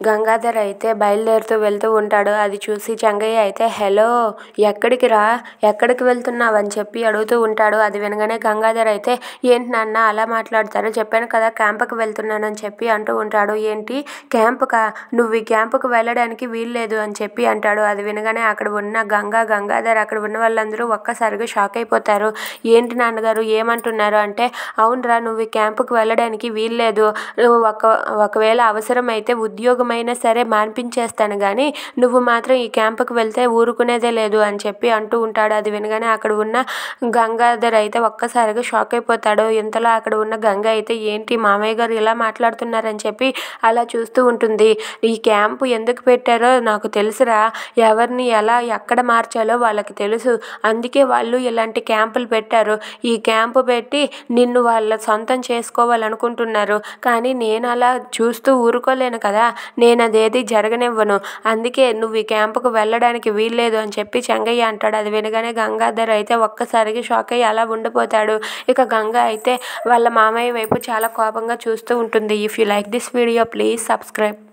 గంగాధర్ అయితే బయలుదేరుతూ వెళ్తూ ఉంటాడు. అది చూసి చెంగయ్య అయితే హలో ఎక్కడికి రా, ఎక్కడికి వెళ్తున్నావు అని చెప్పి అడుగుతూ ఉంటాడు. అది వినగానే గంగాధర్ అయితే ఏంటి నాన్న అలా మాట్లాడతారు, చెప్పాను కదా క్యాంపుకి వెళ్తున్నానని చెప్పి అంటూ ఉంటాడు. ఏంటి క్యాంపుకా, నువ్వు ఈ క్యాంపుకు వెళ్ళడానికి వీల్లేదు అని చెప్పి అంటాడు. అది వినగానే అక్కడ ఉన్న గంగాధర్ అక్కడ ఉన్న వాళ్ళందరూ ఒక్కసారిగా షాక్ అయిపోతారు. ఏంటి నాన్నగారు ఏమంటున్నారు అంటే, అవునరా నువ్వు ఈ క్యాంపుకి వెళ్ళడానికి వీల్లేదు, నువ్వు ఒకవేళ అవసరమైతే ఉద్యోగమైనా సరే మాన్పించేస్తాను కానీ నువ్వు మాత్రం ఈ క్యాంపుకి వెళ్తే ఊరుకునేదే లేదు అని చెప్పి అంటూ ఉంటాడు. అది వినగానే అక్కడ ఉన్న గంగాధర్ అయితే ఒక్కసారిగా షాక్ అయిపోతాడు. ఇంతలో అక్కడ ఉన్న గంగ అయితే ఏంటి మామయ్య గారు ఇలా మాట్లాడుతున్నారని చెప్పి అలా చూస్తూ ఉంటుంది. ఈ క్యాంపు ఎందుకు పెట్టారో నాకు తెలుసురా, ఎవరిని ఎలా ఎక్కడ మార్చాలో వాళ్ళకి తెలుసు, అందుకే వాళ్ళు ఇలాంటి క్యాంపులు పెట్టారు. ఈ క్యాంపు పెట్టి నిన్ను వాళ్ళ సొంతం చేసుకోవాలనుకుంటున్నారు, కానీ నేను అలా చూస్తూ ఊరుకోలేను కదా, నేను అదేది జరగనివ్వను, అందుకే నువ్వు ఈ క్యాంపుకు వెళ్ళడానికి వీల్లేదు అని చెప్పి చెంగయ్య అంటాడు. అది వినగానే గంగాధర్ అయితే ఒక్కసారిగా షాక్ అయ్యి అలా ఉండిపోతాడు. ఇక గంగ అయితే వాళ్ళ మామయ్య వైపు చాలా కోపంగా చూస్తూ ఉంటుంది. If you like this video please subscribe.